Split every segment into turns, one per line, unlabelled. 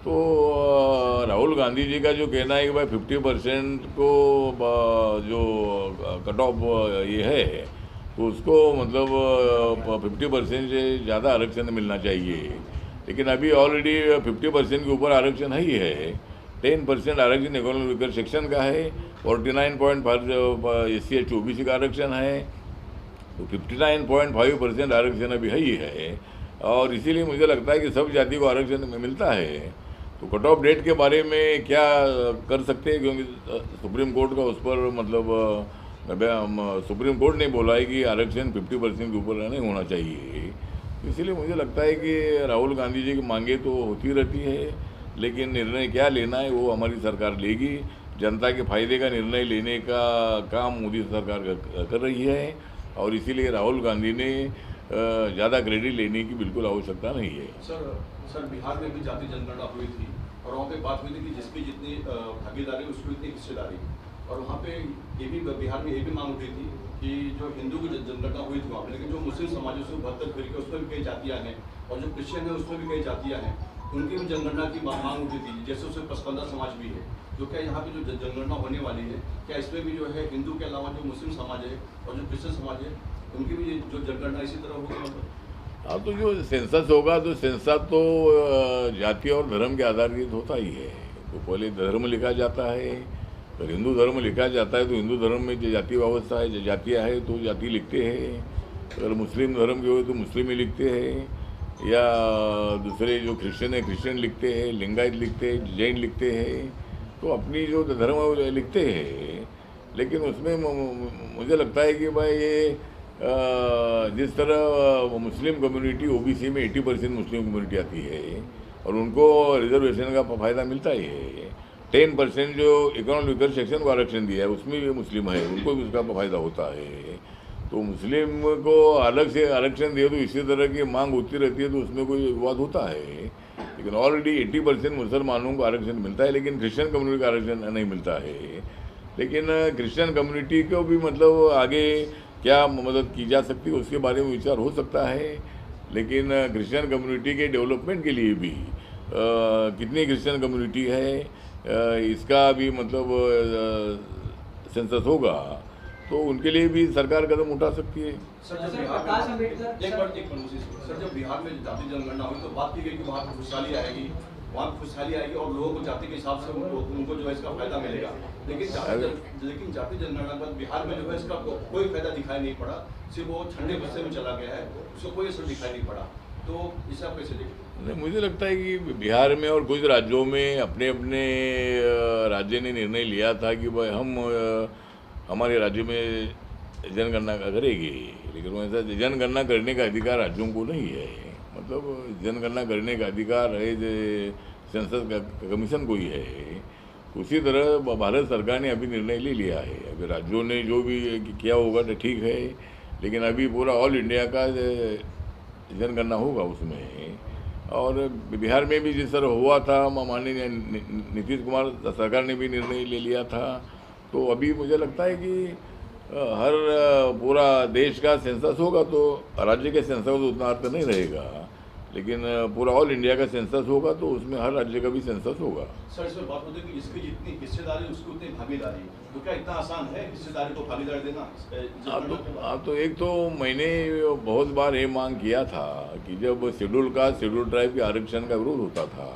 तो राहुल गांधी जी का जो कहना है कि भाई 50% को जो कट ऑफ ये है, तो उसको मतलब 50% से ज़्यादा आरक्षण मिलना चाहिए। लेकिन अभी ऑलरेडी 50% के ऊपर आरक्षण है ही है। 10% आरक्षण इकोनॉमिक वीकर सेक्शन का है, 49.5 SC एस OBC का आरक्षण है, तो 59.5% आरक्षण अभी है ही है। और इसीलिए मुझे लगता है कि सब जाति को आरक्षण मिलता है। तो कट ऑफ डेट के बारे में क्या कर सकते हैं, क्योंकि सुप्रीम कोर्ट का उस पर मतलब सुप्रीम कोर्ट ने बोला है कि आरक्षण 50% के ऊपर नहीं होना चाहिए। तो इसीलिए मुझे लगता है कि राहुल गांधी जी की मांगे तो होती रहती है, लेकिन निर्णय क्या लेना है वो हमारी सरकार लेगी। जनता के फायदे का निर्णय लेने का काम मोदी सरकार कर रही है, और इसीलिए राहुल गांधी ने ज़्यादा क्रेडिट लेने की बिल्कुल आवश्यकता नहीं है।
सर बिहार में भी जाति जनगणना हुई थी और वहाँ पे बात हुई थी कि जिसकी जितनी भागीदारी उसकी उतनी हिस्सेदारी, और वहाँ पे ये भी बिहार में ये भी मांग उठी थी कि जो हिंदू की जनगणना हुई थी वहाँ पे, लेकिन जो मुस्लिम समाज है उसमें 72 फिरके उसमें भी कई जातियाँ हैं, और जो क्रिश्चियन है उसमें भी कई जातियाँ हैं, उनकी भी जनगणना की मांग उठी थी। जैसे उसमें पसपंदा समाज भी है, जो क्या यहाँ पे जो जनगणना होने वाली है, क्या इसमें भी जो है हिंदू के अलावा जो मुस्लिम समाज है और जो क्रिश्चियन समाज है उनकी भी जो जनगणना इसी तरह होगी? मतलब
हाँ, तो जो सेंसस होगा तो सेंसस तो जाति और धर्म के आधारित होता ही है। तो पहले धर्म लिखा जाता है, अगर हिंदू धर्म लिखा जाता है तो हिंदू धर्म में जो जाति व्यवस्था है, जो जातियाँ है तो जाति लिखते हैं। अगर मुस्लिम धर्म के हो तो मुस्लिम ही लिखते हैं, या दूसरे जो क्रिश्चियन है क्रिश्चियन लिखते हैं, लिंगायत लिखते हैं, जैन लिखते हैं। तो अपनी जो धर्म है वो लिखते हैं। लेकिन उसमें मुझे लगता है कि भाई ये जिस तरह मुस्लिम कम्युनिटी OBC में 80% मुस्लिम कम्युनिटी आती है और उनको रिजर्वेशन का फ़ायदा मिलता ही है। 10% जो इकोनॉमिक वीकर सेक्शन को आरक्षण दिया है उसमें भी मुस्लिम है, उनको भी उसका फ़ायदा होता है। तो मुस्लिम को अलग से आरक्षण दिए तो इसी तरह की मांग होती रहती है, तो उसमें कोई विवाद होता है। लेकिन ऑलरेडी 80% मुसलमानों को आरक्षण मिलता है, लेकिन क्रिश्चियन कम्युनिटी का आरक्षण नहीं मिलता है। लेकिन क्रिश्चियन कम्युनिटी को भी मतलब आगे क्या मदद की जा सकती है उसके बारे में विचार हो सकता है। लेकिन क्रिश्चियन कम्युनिटी के डेवलपमेंट के लिए भी कितनी क्रिश्चियन कम्युनिटी है इसका भी मतलब सेंसस होगा, तो उनके लिए भी सरकार कदम उठा सकती है।
सर जब बिहार में सर जब बिहार में जाति जनगणना हुई तो बात की गई कि वहाँ पर खुशहाली आएगी, वहाँ खुशहाली आएगी और लोगों को जाति के हिसाब से उनको जो है इसका फायदा मिलेगा। लेकिन जाति जनगणना के बाद बिहार में जो है इसका कोई फायदा दिखाई नहीं पड़ा, सिर्फ वो ठंडे बस्ते में चला गया है, उसको कोई असर दिखाई नहीं पड़ा। तो इसे आप कैसे देखते हैं?
मुझे लगता है कि बिहार में और कुछ राज्यों में अपने अपने राज्य ने निर्णय लिया था कि भाई हम हमारे राज्य में जनगणना करेगी, लेकिन वैसा जनगणना करने का अधिकार राज्यों को नहीं है। मतलब जनगणना करने का अधिकार है सेंसस कमीशन को ही है। उसी तरह भारत सरकार ने अभी निर्णय ले लिया है। अभी राज्यों ने जो भी किया होगा तो ठीक है, लेकिन अभी पूरा ऑल इंडिया का जनगणना होगा उसमें। और बिहार में भी जिस तरह हुआ था, माननीय नीतीश कुमार सरकार ने भी निर्णय ले लिया था। तो अभी मुझे लगता है कि हर पूरा देश का सेंसस होगा तो राज्य के सेंसस तो उतना अर्थ नहीं रहेगा, लेकिन पूरा ऑल इंडिया का सेंसस होगा तो उसमें हर राज्य का भी सेंसस होगा।
सर इसमें बात होती है कि इसकी जितनी हिस्सेदारी उसकी उतनी भागीदारी, तो क्या इतना आसान है हिस्सेदारी को भागीदारी देना?
अब तो एक तो मैंने बहुत बार ये मांग किया था कि जब शेड्यूल कास्ट शेड्यूल ट्राइब के आरक्षण का विरोध होता था,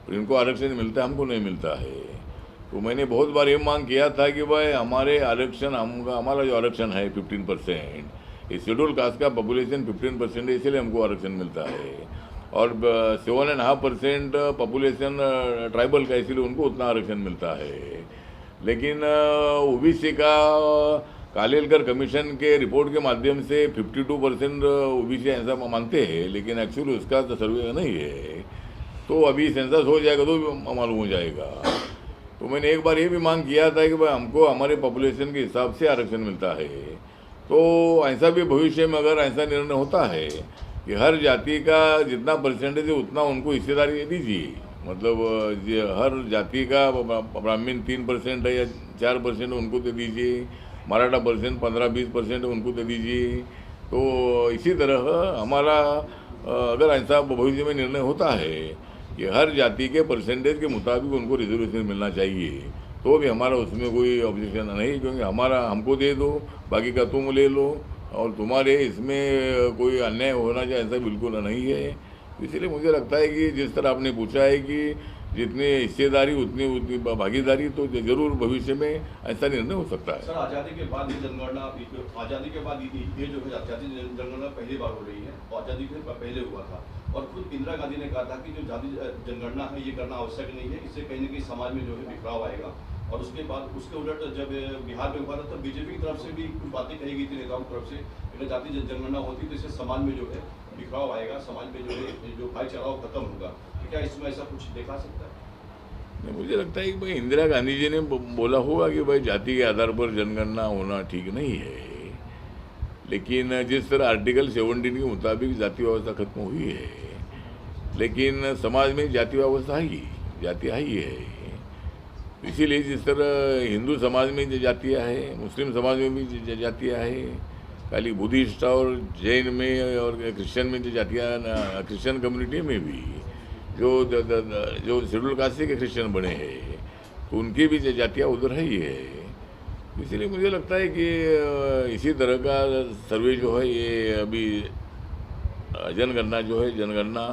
तो इनको आरक्षण मिलता है, हमको नहीं मिलता है, तो मैंने बहुत बार ये मांग किया था कि भाई हमारे आरक्षण हमारा जो आरक्षण है 15%, इस शेड्यूल कास्ट का पॉपुलेशन 15% है, इसलिए हमको आरक्षण मिलता है। और 7.5% पॉपुलेशन ट्राइबल का, इसलिए उनको उतना आरक्षण मिलता है। लेकिन OBC का कालेलकर कमीशन के रिपोर्ट के माध्यम से 52% OBC ऐसा मानते हैं, लेकिन एक्चुअली उसका तो सर्वे नहीं है। तो अभी सेंसस हो जाएगा तो मालूम हो जाएगा। तो मैंने एक बार ये भी मांग किया था कि भाई हमको हमारे पॉपुलेशन के हिसाब से आरक्षण मिलता है। तो ऐसा भी भविष्य में अगर ऐसा निर्णय होता है कि हर जाति का जितना परसेंटेज है उतना उनको हिस्सेदारी दीजिए, मतलब हर जाति का ब्राह्मण 3% है या 4% उनको दे दीजिए, मराठा परसेंट 15-20% उनको दे दीजिए। तो इसी तरह हमारा अगर ऐसा भविष्य में निर्णय होता है कि हर जाति के परसेंटेज के मुताबिक उनको रिजर्वेशन मिलना चाहिए, तो भी हमारा उसमें कोई ऑब्जेक्शन नहीं, क्योंकि हमारा हमको दे दो, बाकी का तुम ले लो, और तुम्हारे इसमें कोई अन्याय होना चाहिए ऐसा बिल्कुल नहीं है। इसीलिए मुझे लगता है कि जिस तरह आपने पूछा है कि जितनी हिस्सेदारी उतनी उतनी भागीदारी, तो जरूर भविष्य में ऐसा निर्णय हो सकता है।
सर, आज़ादी के बाद ये जनगणना, आज़ादी के बाद ये जो है जाति जनगणना पहली बार हो रही है, आज़ादी से पहले हुआ था, और खुद इंदिरा गांधी ने कहा था कि जो जाति जनगणना है ये करना आवश्यक नहीं है, इससे कहीं न कहीं समाज में जो है बिखराव आएगा। और उसके बाद उसके उलट जब बिहार में हुआ था तब बीजेपी की तरफ से भी कुछ बातें कही गई थी नेताओं की तरफ से, अगर जाति जनगणना होती तो इससे समाज में जो है बिखराव आएगा, समाज में जो है जो भाईचारा वो खत्म होगा। तो क्या इसमें ऐसा कुछ देखा सकता है?
मुझे लगता है कि भाई इंदिरा गांधी जी ने बोला होगा कि भाई जाति के आधार पर जनगणना होना ठीक नहीं है, लेकिन जिस तरह आर्टिकल 17 के मुताबिक जाति व्यवस्था खत्म हुई है, लेकिन समाज में जाति व्यवस्था है, जाति ही है। इसीलिए जिस तरह हिंदू समाज में जो जातियाँ हैं, मुस्लिम समाज में भी जातियाँ हैं, खाली बुद्धिस्ट और जैन में और क्रिश्चियन में जो जातियाँ, क्रिश्चियन कम्युनिटी में भी जो शेड्यूल कास्ट के क्रिश्चियन बने हैं, तो उनकी भी जातियाँ उधर है ही है। इसीलिए मुझे लगता है कि इसी तरह का सर्वे जो है, ये अभी जनगणना जो है, जनगणना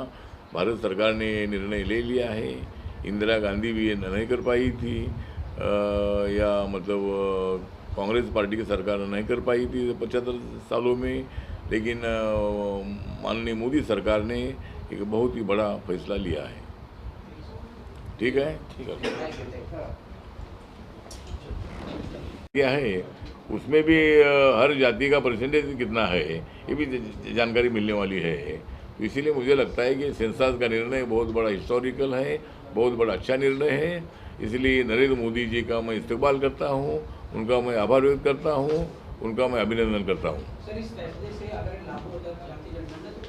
भारत सरकार ने निर्णय ले लिया है। इंदिरा गांधी भी ये नहीं कर पाई थी, या मतलब कांग्रेस पार्टी की सरकार नहीं कर पाई थी 75 सालों में, लेकिन माननीय मोदी सरकार ने एक बहुत ही बड़ा फैसला लिया है। ठीक है, क्या है उसमें भी हर जाति का परसेंटेज कितना है ये भी जानकारी मिलने वाली है। तो इसीलिए मुझे लगता है कि सेंसस का निर्णय बहुत बड़ा हिस्टोरिकल है, बहुत बड़ा अच्छा निर्णय है। इसलिए नरेंद्र मोदी जी का मैं इस्तेमाल करता हूँ, उनका मैं आभार व्यक्त करता हूँ, उनका मैं अभिनंदन करता हूँ।
सर, इस फैसले से अगर लागू होता है जाति जनगणना, तो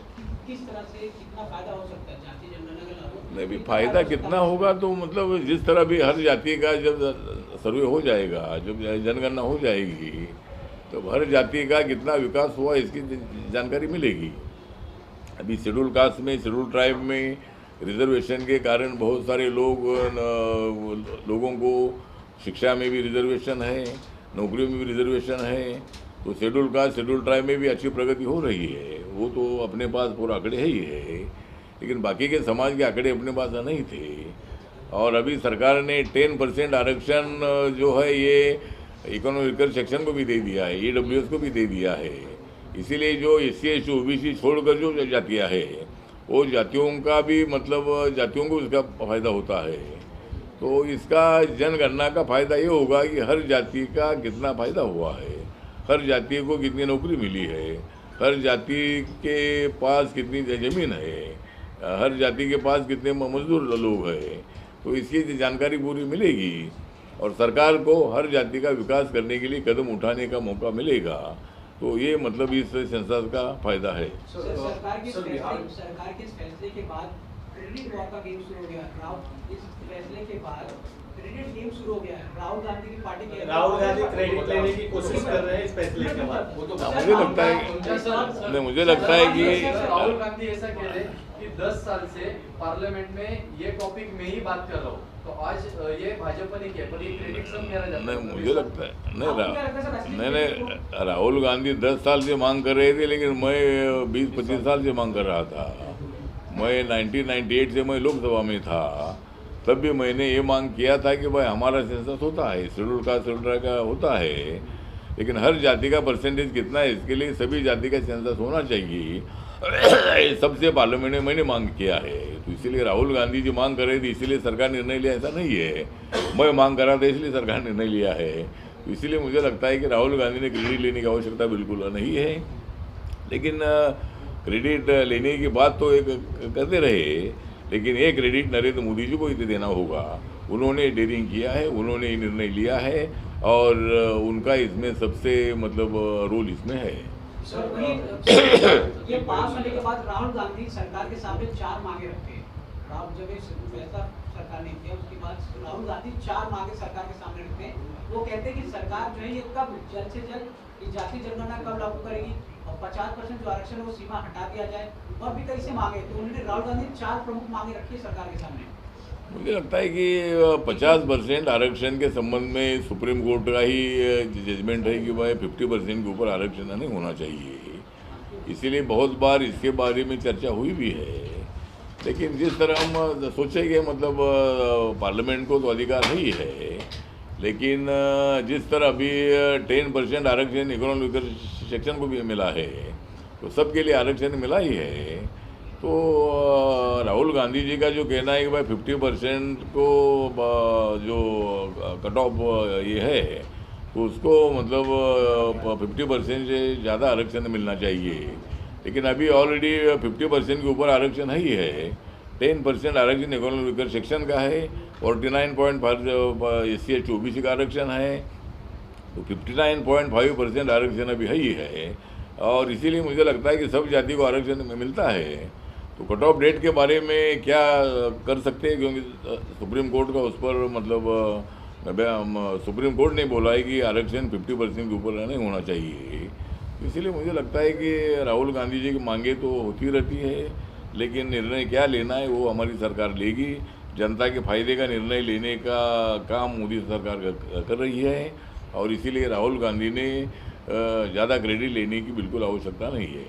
किस तरह से कितना फायदा हो सकता है जाति जनगणना का लागू?
नहीं भी फायदा कितना होगा, तो मतलब जिस तरह भी हर जाति का जब सर्वे हो जाएगा, जब जनगणना हो जाएगी, तो हर जाति का कितना विकास हुआ इसकी जानकारी मिलेगी। अभी शेड्यूल कास्ट में, शेड्यूल ट्राइब में रिजर्वेशन के कारण बहुत सारे लोगों को शिक्षा में भी रिजर्वेशन है, नौकरियों में भी रिजर्वेशन है। तो शेड्यूल कास्ट, शेड्यूल ट्राइब में भी अच्छी प्रगति हो रही है, वो तो अपने पास पूरा आंकड़े है ही है, लेकिन बाकी के समाज के आंकड़े अपने पास नहीं थे। और अभी सरकार ने 10% आरक्षण जो है ये इकोनॉमिकल सेक्शन को भी दे दिया है, EWS को भी दे दिया है। इसीलिए जो SC ST OBC छोड़कर जो जातियाँ है, वो जातियों का भी मतलब जातियों को इसका फायदा होता है। तो इसका जनगणना का फायदा ये होगा कि हर जाति का कितना फायदा हुआ है, हर जाति को कितनी नौकरी मिली है, हर जाति के पास कितनी ज़मीन है, हर जाति के पास कितने मजदूर लोग हैं। तो इसकी जानकारी पूरी मिलेगी और सरकार को हर जाति का विकास करने के लिए कदम उठाने का मौका मिलेगा। तो ये मतलब इस सेंसस का फायदा है।
सरकार के इस फैसले के बाद क्रेडिट वॉर का गेम शुरू हो गया। इस फैसले के बाद क्रेडिट गेम शुरू हो गया है। राहुल गांधी की पार्टी के
राहुल गांधी क्रेडिट लेने की कोशिश कर रहे हैं इस फैसले के बाद।
मुझे लगता है, मुझे लगता है कि
राहुल गांधी ऐसा कह रहे हैं कि 10 साल से पार्लियामेंट में ये टॉपिक में ही बात कर रहा हूँ, तो आज ये भाजपा ने किया, पर ये क्रेडिट सब मेरा जाता है।
नहीं, मुझे लगता है नहीं, राहुल गांधी 10 साल से मांग कर रहे थे, लेकिन मैं 20-25 साल से मांग कर रहा था। मैं 1998 से मैं लोकसभा में था, तब भी मैंने ये मांग किया था कि भाई हमारा सेंसस होता है, शेड्यूल कास्ट शेड्यूल का होता है, लेकिन हर जाति का परसेंटेज कितना है इसके लिए सभी जाति का सेंसस होना चाहिए। सबसे पार्लियामेंट में मैंने मांग किया है। तो इसीलिए राहुल गांधी जी मांग कर रहे थे, इसीलिए सरकार निर्णय लिया, ऐसा नहीं है। मैं मांग कर रहा था इसलिए सरकार निर्णय लिया है। तो इसीलिए मुझे लगता है कि राहुल गांधी ने क्रेडिट लेने की आवश्यकता बिल्कुल नहीं है, लेकिन क्रेडिट लेने की बात तो एक करते रहे, लेकिन ये क्रेडिट नरेंद्र मोदी जी को ही देना होगा। उन्होंने डेयरिंग किया है, उन्होंने ये निर्णय लिया है और उनका इसमें सबसे मतलब रोल इसमें है।
ये पास होने के बाद राहुल गांधी सरकार के सामने 4 मांगे रखते हैं। जब ये फैसला सरकार ने किया उसके बाद राहुल गांधी 4 मांगे सरकार के सामने रखते हैं। वो कहते हैं कि सरकार जो है ये कब जल्द से जल्द जाति जनगणना कब लागू करेगी और 50% जो आरक्षण है वो सीमा हटा दिया जाए और भी कई से मांगे, तो उन्होंने राहुल गांधी ने 4 प्रमुख मांगे रखी है सरकार के सामने।
मुझे लगता है कि 50% आरक्षण के संबंध में सुप्रीम कोर्ट का ही जजमेंट है कि भाई 50% के ऊपर आरक्षण नहीं होना चाहिए। इसीलिए बहुत बार इसके बारे में चर्चा हुई भी है, लेकिन जिस तरह हम सोचेंगे मतलब पार्लियामेंट को तो अधिकार ही है, लेकिन जिस तरह अभी 10% आरक्षण इकोनॉमिक सेक्शन को भी मिला है, तो सबके लिए आरक्षण मिला ही है। तो राहुल गांधी जी का जो कहना है कि भाई 50% को जो कट ऑफ ये है, तो उसको मतलब 50% से ज़्यादा आरक्षण मिलना चाहिए, लेकिन अभी ऑलरेडी 50% के ऊपर आरक्षण ही है। 10% आरक्षण इकोनॉमिक सेक्शन का है, 49.5 SC ST OBC का आरक्षण है, तो 59.5% आरक्षण अभी है ही है। और इसीलिए मुझे लगता है कि सब जाति को आरक्षण मिलता है। तो कट ऑफ डेट के बारे में क्या कर सकते हैं, क्योंकि सुप्रीम कोर्ट का उस पर मतलब सुप्रीम कोर्ट ने बोला है कि आरक्षण 50% के ऊपर नहीं होना चाहिए। इसीलिए मुझे लगता है कि राहुल गांधी जी की मांगे तो होती रहती है, लेकिन निर्णय क्या लेना है वो हमारी सरकार लेगी। जनता के फायदे का निर्णय लेने का काम मोदी सरकार कर रही है, और इसीलिए राहुल गांधी ने ज़्यादा क्रेडिट लेने की बिल्कुल आवश्यकता नहीं है।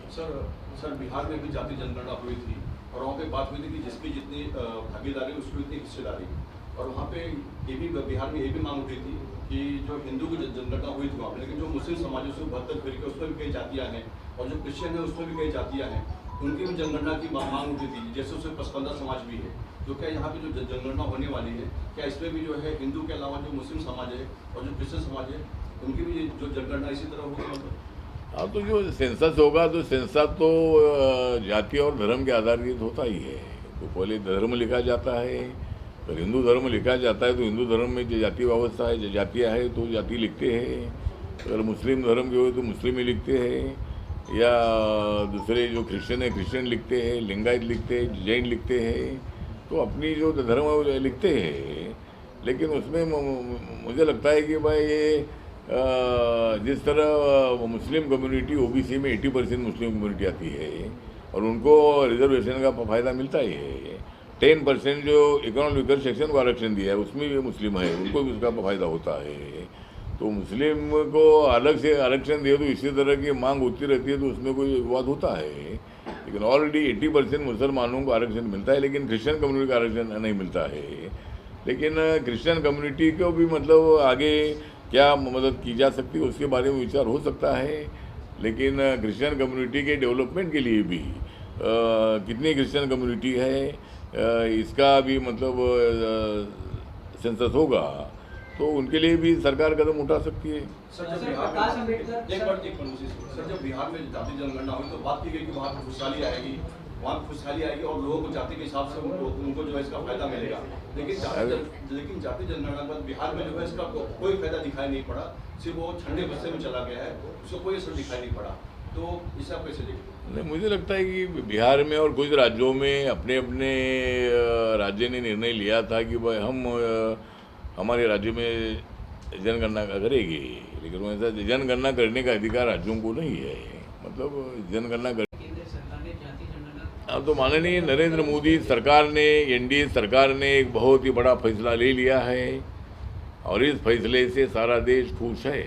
सर बिहार में भी जाति जनगणना हुई थी और वहाँ पे बात हुई थी कि जिसकी जितनी भागीदारी उसकी उतनी हिस्सेदारी, और वहाँ पे ये भी बिहार में ये भी मांग उठी थी कि जो हिंदू की जनगणना हुई थी वहाँ पे, लेकिन जो मुस्लिम समाज है उसमें 72 फिरके उसमें भी कई जातियाँ हैं, और जो क्रिश्चियन है उसमें भी कई जातियाँ हैं, उनकी भी जनगणना की मांग उठी थी। जैसे उसमें पसपंदा समाज भी है, तो क्या यहाँ पे जो जनगणना होने वाली है, क्या इसमें भी जो है हिंदू के अलावा जो मुस्लिम समाज है और जो क्रिश्चियन समाज है उनकी भी जो जनगणना इसी तरह होगी? मतलब
हाँ, तो जो सेंसस होगा तो सेंसस तो जाति और धर्म के आधारित होता ही है। तो पहले धर्म लिखा जाता है, अगर हिंदू धर्म लिखा जाता है तो हिंदू धर्म में जो जाति व्यवस्था है, जो जातियाँ है तो जाति लिखते हैं। अगर मुस्लिम धर्म के हो तो मुस्लिम ही लिखते हैं, या दूसरे जो क्रिश्चियन है क्रिश्चियन लिखते हैं, लिंगायत लिखते हैं, जैन लिखते हैं, तो अपनी जो धर्म है वो लिखते हैं। लेकिन उसमें मुझे लगता है कि भाई ये जिस तरह मुस्लिम कम्युनिटी OBC में 80% मुस्लिम कम्युनिटी आती है और उनको रिजर्वेशन का फ़ायदा मिलता ही है। 10% जो इकोनॉमिक सेक्शन को आरक्षण दिया है उसमें भी मुस्लिम है, उनको भी उसका फ़ायदा होता है। तो मुस्लिम को अलग से आरक्षण दिए तो इसी तरह की मांग होती रहती है, तो उसमें कोई विवाद होता है। लेकिन ऑलरेडी 80% मुसलमानों को आरक्षण मिलता है, लेकिन क्रिश्चियन कम्युनिटी का आरक्षण नहीं मिलता है। लेकिन क्रिश्चियन कम्युनिटी को भी मतलब आगे क्या मदद की जा सकती है उसके बारे में विचार हो सकता है। लेकिन क्रिश्चियन कम्युनिटी के डेवलपमेंट के लिए भी कितनी क्रिश्चियन कम्युनिटी है इसका भी मतलब सेंसस होगा, तो उनके लिए भी सरकार कदम उठा सकती है।
सर जब बिहार में सर जब बिहार में जाति जनगणना हुई तो बात की गई कि वहाँ पर खुशहाली आएगी, वहाँ खुशहाली आएगी और लोगों को जाति के हिसाब से उनको जो है इसका फायदा मिलेगा। लेकिन जाति जनगणना पर बिहार में जो है इसका कोई फायदा दिखाई नहीं पड़ा, सिर्फ वो ठंडे बस्ते में चला गया है, उसको कोई असर दिखाई नहीं पड़ा। तो इसे आप कैसे देखते?
नहीं, मुझे लगता है कि बिहार में और कुछ राज्यों में अपने अपने राज्य ने निर्णय लिया था कि भाई हम हमारे राज्य में जनगणना करेगी, लेकिन वैसा जनगणना करने का अधिकार राज्यों को नहीं है। मतलब जनगणना अब तो माननीय नरेंद्र मोदी सरकार ने, NDA सरकार ने एक बहुत ही बड़ा फैसला ले लिया है और इस फैसले से सारा देश खुश है।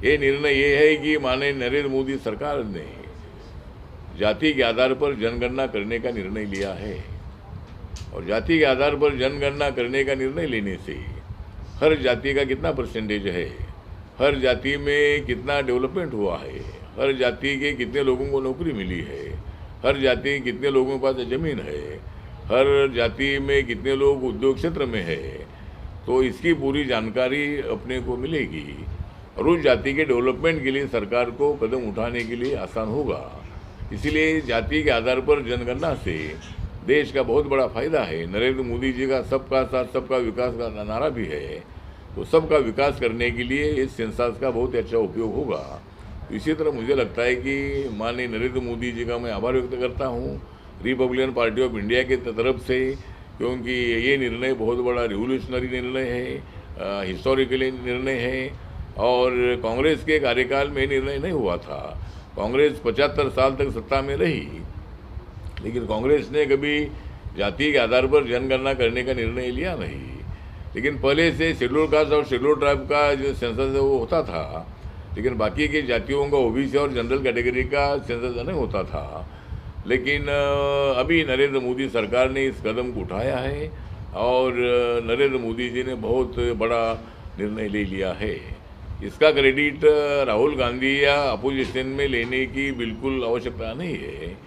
ये निर्णय ये है कि माननीय नरेंद्र मोदी सरकार ने जाति के आधार पर जनगणना करने का निर्णय लिया है, और जाति के आधार पर जनगणना करने का निर्णय लेने से हर जाति का कितना परसेंटेज है, हर जाति में कितना डेवलपमेंट हुआ है, हर जाति के कितने लोगों को नौकरी मिली है, हर जाति के कितने लोगों के पास ज़मीन है, हर जाति में कितने लोग उद्योग क्षेत्र में है, तो इसकी पूरी जानकारी अपने को मिलेगी और उस जाति के डेवलपमेंट के लिए सरकार को कदम उठाने के लिए आसान होगा। इसीलिए जाति के आधार पर जनगणना से देश का बहुत बड़ा फायदा है। नरेंद्र मोदी जी का सबका साथ सबका विकास का नारा भी है, तो सबका विकास करने के लिए इस सेंसस का बहुत अच्छा उपयोग होगा। इसी तरह मुझे लगता है कि माननीय नरेंद्र मोदी जी का मैं आभार व्यक्त करता हूँ रिपब्लिकन पार्टी ऑफ इंडिया की तरफ से, क्योंकि ये निर्णय बहुत बड़ा रिवोल्यूशनरी निर्णय है, हिस्टोरिकली निर्णय है, और कांग्रेस के कार्यकाल में निर्णय नहीं हुआ था। कांग्रेस 75 साल तक सत्ता में रही लेकिन कांग्रेस ने कभी जाति के आधार पर जनगणना करने का निर्णय लिया नहीं। लेकिन पहले से शेड्यूल कास्ट और शेड्यूल ट्राइब का जो सेंसस है वो होता था, लेकिन बाकी की जातियों का ओबीसी और जनरल कैटेगरी का सेंसस नहीं होता था। लेकिन अभी नरेंद्र मोदी सरकार ने इस कदम को उठाया है और नरेंद्र मोदी जी ने बहुत बड़ा निर्णय ले लिया है। इसका क्रेडिट राहुल गांधी या अपोजिशन में लेने की बिल्कुल आवश्यकता नहीं है,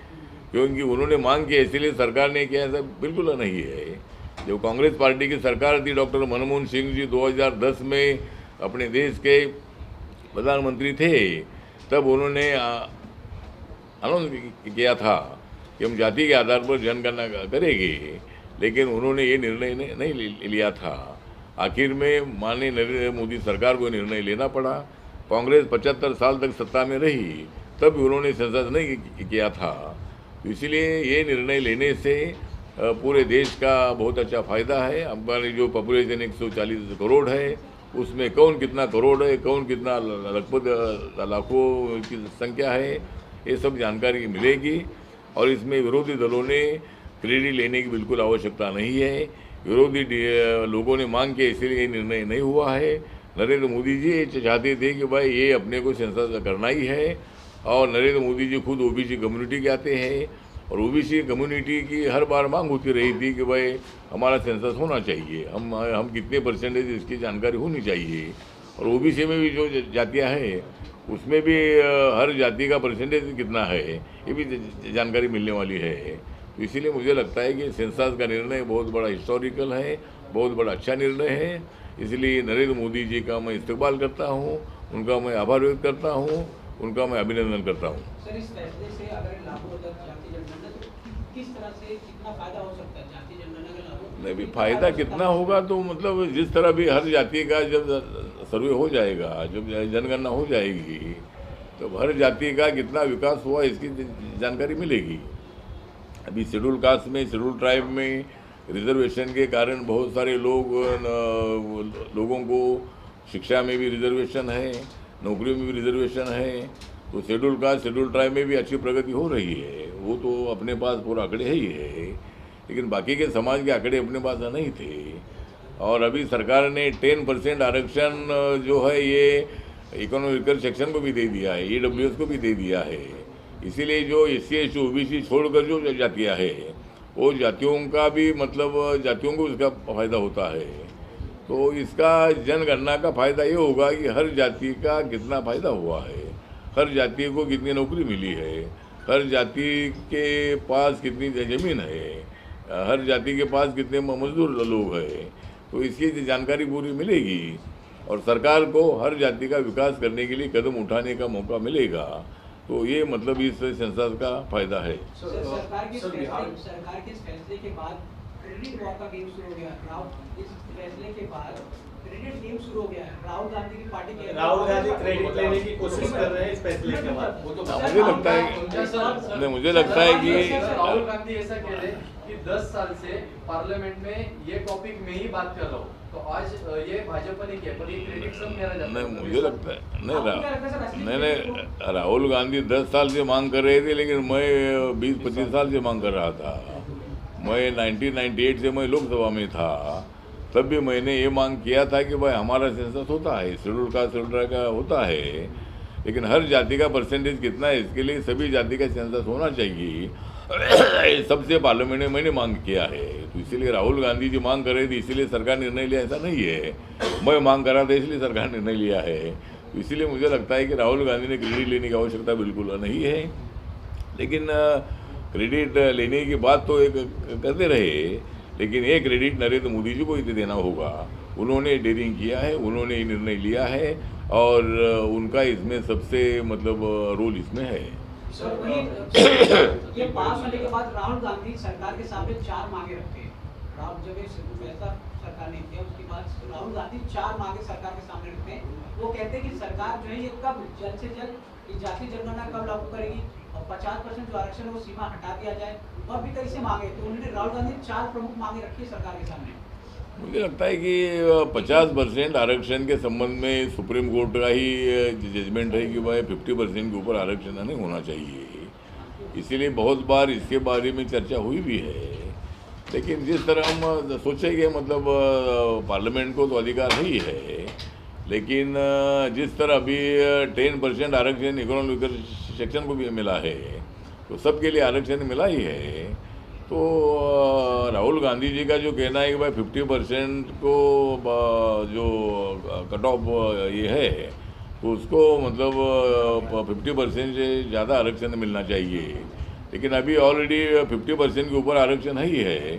क्योंकि उन्होंने मांग की इसलिए सरकार ने किया, ऐसा बिल्कुल नहीं है। जब कांग्रेस पार्टी की सरकार थी, डॉक्टर मनमोहन सिंह जी 2010 में अपने देश के प्रधानमंत्री थे, तब उन्होंने अनाउंस किया था कि हम जाति के आधार पर जनगणना करेंगे, लेकिन उन्होंने ये निर्णय नहीं लिया था। आखिर में माननीय नरेंद्र मोदी सरकार को निर्णय लेना पड़ा। कांग्रेस 75 साल तक सत्ता में रही, तब भी उन्होंने सेंसस नहीं किया था। तो इसलिए ये निर्णय लेने से पूरे देश का बहुत अच्छा फ़ायदा है। हमारी जो पॉपुलेशन 140 करोड़ है, उसमें कौन कितना करोड़ है, कौन कितना लगभग लाखों की संख्या है, ये सब जानकारी मिलेगी। और इसमें विरोधी दलों ने क्रेडिट लेने की बिल्कुल आवश्यकता नहीं है। विरोधी लोगों ने मांग किया, इसीलिए ये निर्णय नहीं हुआ है। नरेंद्र मोदी जी चाहते थे कि भाई ये अपने को सेंसस करना ही है, और नरेंद्र मोदी जी खुद ओबीसी कम्युनिटी के आते हैं, और ओबीसी कम्युनिटी की हर बार मांग होती रही थी कि भाई हमारा सेंसस होना चाहिए, हम कितने परसेंटेज इसकी जानकारी होनी चाहिए। और ओबीसी में भी जो जातियाँ हैं उसमें भी हर जाति का परसेंटेज कितना है ये भी जानकारी मिलने वाली है। तो इसीलिए मुझे लगता है कि सेंसस का निर्णय बहुत बड़ा हिस्टोरिकल है, बहुत बड़ा अच्छा निर्णय है। इसलिए नरेंद्र मोदी जी का मैं इस्तकबाल करता हूँ, उनका मैं आभार व्यक्त करता हूँ, उनका मैं अभिनंदन करता हूँ।
सर, इस फैसले से अगर लागू होता है जाति जनगणना, तो किस तरह से कितना फायदा हो सकता है जाति जनगणना का लागू?
नहीं भी फायदा कितना होगा, तो मतलब जिस तरह भी हर जाति का जब सर्वे हो जाएगा, जब जनगणना हो जाएगी, तो हर जाति का कितना विकास हुआ इसकी जानकारी मिलेगी। अभी शेड्यूल कास्ट में, शेड्यूल ट्राइब में रिजर्वेशन के कारण बहुत सारे लोगों को शिक्षा में भी रिजर्वेशन है, नौकरियों में भी रिजर्वेशन है। तो शेड्यूल कास्ट, शेड्यूल ट्राइब में भी अच्छी प्रगति हो रही है, वो तो अपने पास पूरा आंकड़े ही है। लेकिन बाकी के समाज के आंकड़े अपने पास नहीं थे। और अभी सरकार ने 10% आरक्षण जो है ये इकोनॉमिकल सेक्शन को भी दे दिया है, EWS को भी दे दिया है। इसीलिए जो SC ST OBC छोड़कर जो जातियाँ है, वो जातियों का भी मतलब जातियों को इसका फ़ायदा होता है। तो इसका जनगणना का फ़ायदा ये होगा कि हर जाति का कितना फ़ायदा हुआ है, हर जाति को कितनी नौकरी मिली है, हर जाति के पास कितनी ज़मीन है, हर जाति के पास कितने मजदूर लोग हैं। तो इसकी जानकारी पूरी मिलेगी और सरकार को हर जाति का विकास करने के लिए कदम उठाने का मौका मिलेगा। तो ये मतलब इस सेंसस का फायदा है।
सरकार के इस फैसले के बाद क्रेडिट वॉर का गेम शुरू हो गया। इस फैसले के बाद क्रेडिट गेम शुरू हो गया है। राहुल गांधी की पार्टी के
राहुल गांधी क्रेडिट लेने की कोशिश कर रहे हैं इस फैसले के बाद।
मुझे लगता है कि
राहुल गांधी ऐसा कह रहे हैं कि 10 साल से पार्लियामेंट में ये टॉपिक में ही बात कर रहा हूँ, तो आज ये भाजपा ने किया, पर ये क्रेडिट सब मेरा जाता है।
नहीं, मुझे लगता है नहीं, राहुल गांधी 10 साल से मांग कर रहे थे, लेकिन मैं 20-25 साल से मांग कर रहा था। मैं 1998 से मैं लोकसभा में था, तब भी मैंने ये मांग किया था कि भाई हमारा सेंसस होता है, शेड्यूल कास्ट शेड्यूल का होता है, लेकिन हर जाति का परसेंटेज कितना है इसके लिए सभी जाति का सेंसस होना चाहिए। सबसे पार्लियामेंट में मैंने मांग किया है। तो इसीलिए राहुल गांधी जी मांग कर रहे थे, इसीलिए सरकार निर्णय लिया, ऐसा नहीं है। मैं मांग कर रहा था इसलिए सरकार निर्णय लिया है। तो इसीलिए मुझे लगता है कि राहुल गांधी ने क्रेडिट लेने की आवश्यकता बिल्कुल नहीं है। लेकिन क्रेडिट लेने की बात तो एक करते रहे, लेकिन ये क्रेडिट नरेंद्र मोदी जी को ही देना होगा। उन्होंने डेयरिंग किया है, उन्होंने ये निर्णय लिया है और उनका इसमें सबसे मतलब रोल इसमें है।
ये पास होने के बाद राहुल गांधी सरकार के सामने 4 मांगे रखते हैं। जब ये फैसला सरकार ने किया उसके बाद राहुल गांधी 4 मांगे सरकार के सामने रखते हैं। वो कहते हैं कि सरकार जो है ये कब जल्द से जल्द जाति जनगणना कब लागू करेगी और 50% जो आरक्षण वो सीमा हटा दिया जाए, और भी कई से मांगे। तो उन्होंने राहुल गांधी 4 प्रमुख मांगे रखी है सरकार के सामने।
मुझे लगता है कि 50% आरक्षण के संबंध में सुप्रीम कोर्ट का ही जजमेंट है कि भाई 50% के ऊपर आरक्षण नहीं होना चाहिए। इसीलिए बहुत बार इसके बारे में चर्चा हुई भी है। लेकिन जिस तरह हम सोचेंगे, मतलब पार्लियामेंट को तो अधिकार ही है, लेकिन जिस तरह अभी 10% आरक्षण इकोनॉमिक सेक्शन को भी मिला है, तो सबके लिए आरक्षण मिला ही है। तो राहुल गांधी जी का जो कहना है कि भाई 50% को जो कट ऑफ ये है, तो उसको मतलब 50% से ज़्यादा आरक्षण मिलना चाहिए। लेकिन अभी ऑलरेडी 50% के ऊपर आरक्षण ही है।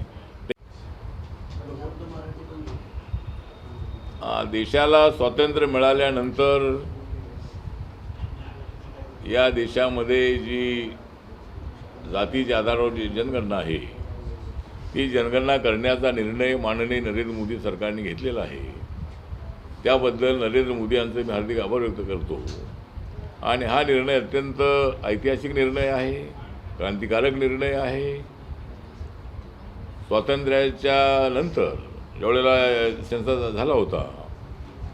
देशाला स्वातंत्र्य मिळाल्यानंतर या देशामध्ये जी जातीच्या आधारावर जी जनगणना आहे, ती जनगणना करण्याचा निर्णय माननीय नरेंद्र मोदी सरकारने घेतलेला आहे। त्याबद्दल नरेंद्र मोदी यांचे मी हार्दिक आभार व्यक्त करतो। आणि हा निर्णय अत्यंत ऐतिहासिक निर्णय आहे, क्रांतिकारक निर्णय आहे। स्वातंत्र्याच्या नंतर ज्यावेळेला सेन्सस झाला होता,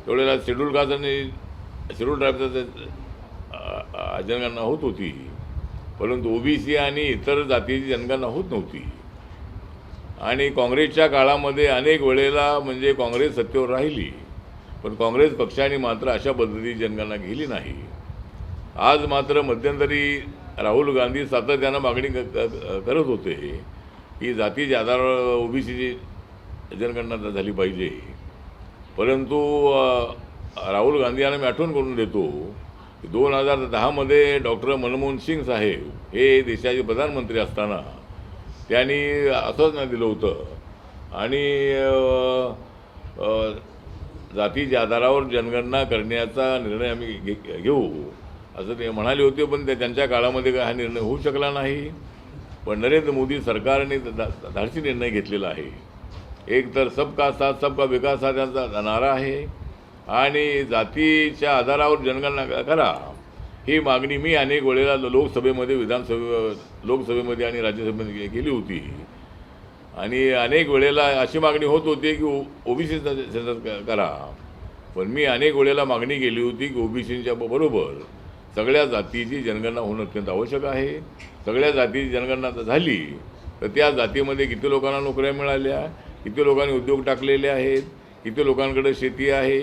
त्यावेळेला शेड्यूल कास्ट आणि शेड्यूल ट्राईबचा जनगणना होत होती, परंतु ओबीसी आणि इतर जातीची जनगणना होत नव्हती। आणि काँग्रेसच्या काळामध्ये अनेक वेळेला म्हणजे काँग्रेस सत्तेवर राहिली, पण काँग्रेस पक्षाने मात्र अशा पद्धतीची जनगणना केली नाही। आज मात्र मध्यंतरी राहुल गांधी सातत्यानं मागणी करत होते की जातीच्या आधारावर ओबीसीची जनगणना झाली पाहिजे। परंतु राहुल गांधी यांना मी आठवण करून देतो की 2010मध्ये डॉक्टर मनमोहन सिंग साहेब हे देशाचे प्रधानमंत्री असताना त्यांनी आश्वासन दिलं होतं आणि जातीच्या आधारावर जनगणना करण्याचा निर्णय आम्ही घेऊ असं ते म्हणाले होते। पण त्यांच्या काळामध्ये हा निर्णय होऊ शकला नाही। पण नरेंद्र मोदी सरकारने धाडसी निर्णय घेतलेला आहे। एक तर सबका साथ सबका विकास हा त्यांचा नारा आहे आणि जातीच्या आधारावर जनगणना करा ही मागणी मी अनेक वेळेला लोकसभेमध्ये लोकसभेमध्ये आणि राज्यसभेमध्ये केली होती। आणि अनेक वेळेला अशी मागणी होत होती की ओबीसीचा सेन्सस करा, पण मी अनेक वेळेला मागणी केली होती की ओबीसीच्या बरोबर सगळ्या जातीची जनगणना होणं अत्यंत आवश्यक आहे। सगळ्या जातीची जनगणना झाली तर त्या जातीमध्ये किती लोकांना नोकऱ्या मिळाल्या, किती लोकांनी उद्योग टाकलेले आहेत, किती लोकांकडे शेती आहे,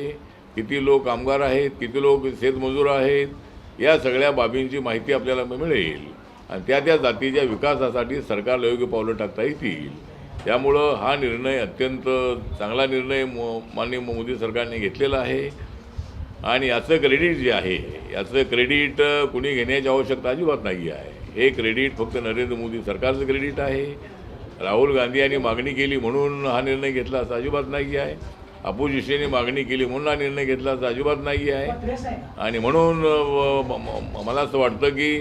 किती लोक कामगार आहेत, किती लोक शेतमजूर आहेत, या सगळ्या बाबींची माहिती आपल्याला मिळेल आणि त्या जातीच्या विकासासाठी सरकारला योग्य पावलं टाकता येतील। त्यामुळं हा निर्णय अत्यंत चांगला निर्णय माननीय मोदी सरकारने घेतलेला आहे। आणि याचं क्रेडिट जे आहे, याचं क्रेडिट कुणी घेण्याची आवश्यकता अजिबात नाही आहे। हे क्रेडिट फक्त नरेंद्र मोदी सरकारचं क्रेडिट आहे। राहुल गांधी यांनी मागणी केली म्हणून हा निर्णय घेतला असं अजिबात नाही आहे। अपोजिशनने मागणी केली म्हणून हा निर्णय घेतला असं अजिबात नाही आहे। आणि म्हणून मला असं वाटतं की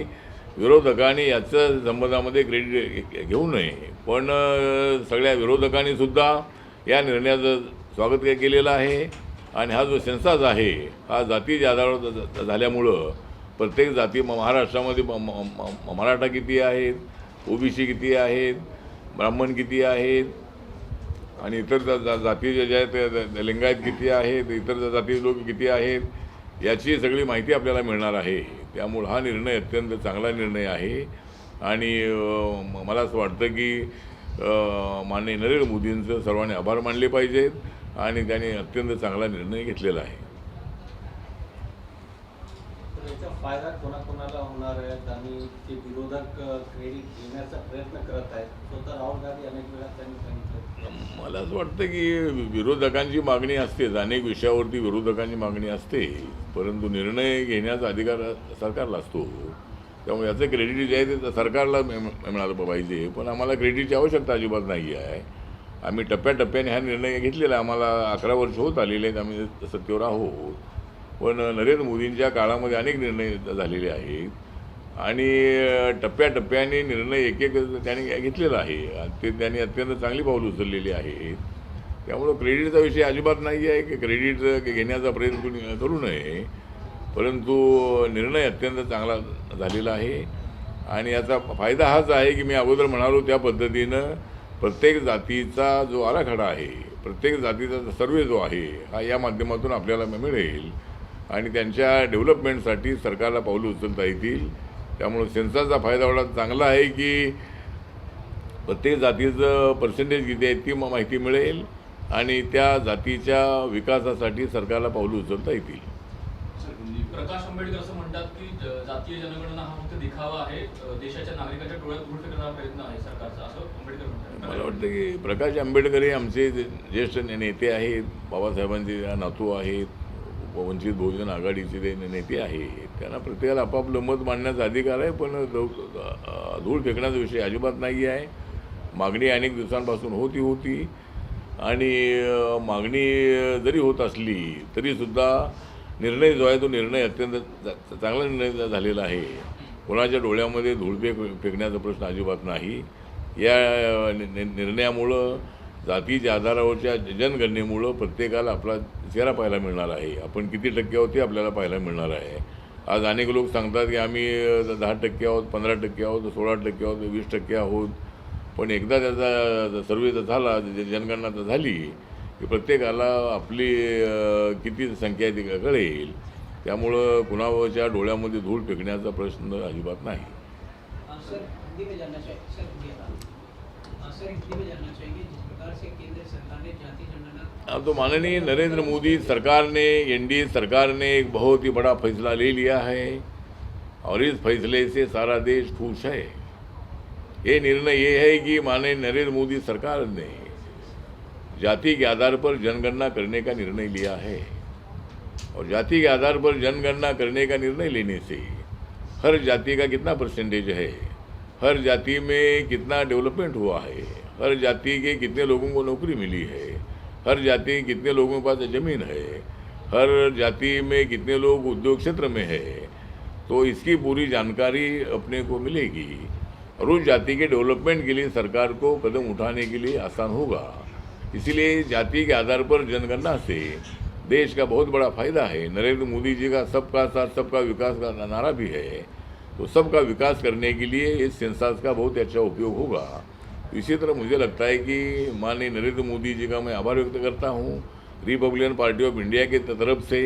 विरोधकांनी याचं संबंधामध्ये क्रेडिट घेऊ नये, पण सगळ्या विरोधकांनी सुद्धा या निर्णयाचं स्वागत केलेलं आहे। आणि हा जो सेन्सस आहे हा जातीच्या आधारावर झाल्यामुळं प्रत्येक जाती महाराष्ट्रामध्ये मराठा किती आहेत, ओबीसी किती आहेत, ब्राह्मण किती आहेत आणि इतर जातीचे जे आहेत लिंगायत किती आहेत, इतर जातीचे लोक किती आहेत, याची सगळी माहिती आपल्याला मिळणार आहे। त्यामुळे हा निर्णय अत्यंत चांगला निर्णय आहे। आणि मला असं वाटतं की माननीय नरेंद्र मोदींचं सर्वांनी आभार मानले पाहिजेत आणि त्यांनी अत्यंत चांगला निर्णय घेतलेला आहे।
याचा फायदा कोणाकोणाला होणार आहे आणि ते विरोधक क्रेडिट घेण्याचा प्रयत्न करत आहेत, स्वतः राहुल गांधी अनेक वेळा त्यांनी सांगितलं।
मला असं वाटतं की विरोधकांची मागणी असतेच, अनेक विषयावरती विरोधकांची मागणी असते, परंतु निर्णय घेण्याचा अधिकार सरकारला असतो। त्यामुळे याचं क्रेडिट जे आहे ते सरकारला मिळालं पाहिजे, पण आम्हाला क्रेडिटची आवश्यकता अजिबात नाही आहे। आम्ही टप्प्याटप्प्याने हा निर्णय घेतलेला आहे। आम्हाला 11 वर्ष होत आलेले आहेत, आम्ही सत्तेवर आहोत, पण नरेंद्र मोदींच्या काळामध्ये अनेक निर्णय झालेले आहेत आणि टप्प्याटप्प्याने निर्णय एक त्यांनी घेतलेला आहे आणि ते त्यांनी अत्यंत चांगली पावलं उचललेली आहेत। त्यामुळं क्रेडिटचा विषय अजिबात नाही आहे की क्रेडिट घेण्याचा प्रयत्न कोणी करू नये, परंतु निर्णय अत्यंत चांगला झालेला आहे। आणि याचा फायदा हाच आहे की मी अगोदर म्हणालो त्या पद्धतीनं प्रत्येक जातीचा जो आराखडा आहे, प्रत्येक जातीचा सर्वे जो आहे हा या माध्यमातून आपल्याला मिळेल आणि त्यांच्या डेव्हलपमेंटसाठी सरकारला पावलं उचलता येतील। त्यामुळे सेन्ससचा फायदा एवढा चांगला आहे की प्रत्येक जातीचं पर्सेंटेज किती आहे ती माहिती मिळेल आणि त्या जातीच्या विकासासाठी सरकारला पावलं उचलता येतील.
प्रकाश आंबेडकर असं म्हणतात की जातीय जनगणना हा फक्त दिखावा आहे, देशाच्या नागरिकांच्या डोळ्यात धूळ फेकण्याचा प्रयत्न आहे सरकारचा, असं आंबेडकर म्हणतात.
मला वाटतं की प्रकाश आंबेडकर हे आमचे ज्येष्ठ नेते आहेत, बाबासाहेबांचे नातू आहेत, वंचित बहुजन आघाडीचे ते नेते आहेत. त्यांना प्रत्येकाला आपापलं मत मांडण्याचा अधिकार आहे, पण धूळ फेकण्याचा विषय अजिबात नाही आहे. मागणी अनेक दिवसांपासून होती आणि मागणी जरी होत असली तरीसुद्धा निर्णय जो आहे तो निर्णय अत्यंत चांगला निर्णय झालेला आहे. कोणाच्या डोळ्यामध्ये धूळ फेकण्याचा प्रश्न अजिबात नाही. या निर्णयामुळं जातीच्या आधारावरच्या जनगणनेमुळं प्रत्येकाला आपला चेहरा पाहायला मिळणार आहे. आपण किती टक्के आहोत ते आपल्याला पाहायला मिळणार आहे. आज अनेक लोक सांगतात की आम्ही 10% आहोत, 15% आहोत, 16% आहोत, 20% आहोत. पण एकदा त्याचा सर्वे झाला, जनगणना झाली की प्रत्येकाला आपली किती संख्या आहे ती कळेल. त्यामुळं कुणाच्या डोळ्यामध्ये धूळ फेकण्याचा प्रश्न अजिबात नाही.
सर हिंदी में जानना चाहिए जिस प्रकार से केंद्र सरकार ने जाति जनगणना
अब तो माननीय नरेंद्र मोदी सरकार ने, एनडीए सरकार ने एक बहुत ही बड़ा फैसला ले लिया है और इस फैसले से सारा देश खुश है. ये निर्णय ये है कि माननीय नरेंद्र मोदी सरकार ने जाति के आधार पर जनगणना करने का निर्णय लिया है और जाति के आधार पर जनगणना करने का निर्णय लेने से हर जाति का कितना परसेंटेज है, हर जाति में कितना डेवलपमेंट हुआ है, हर जाति के कितने लोगों को नौकरी मिली है, हर जाति के कितने लोगों के पास ज़मीन है, हर जाति में कितने लोग उद्योग क्षेत्र में है, तो इसकी पूरी जानकारी अपने को मिलेगी और उस जाति के डेवलपमेंट के लिए सरकार को कदम उठाने के लिए आसान होगा. इसीलिए जाति के आधार पर जनगणना से देश का बहुत बड़ा फायदा है. नरेंद्र मोदी जी का सबका साथ सबका विकास का नारा भी है, तो सबका विकास करने के लिए इस सेंसस का बहुत अच्छा उपयोग होगा. इसी तरह मुझे लगता है कि माननीय नरेंद्र मोदी जी का मैं आभार व्यक्त करता हूँ. रिपब्लिकन पार्टी ऑफ इंडिया की तरफ से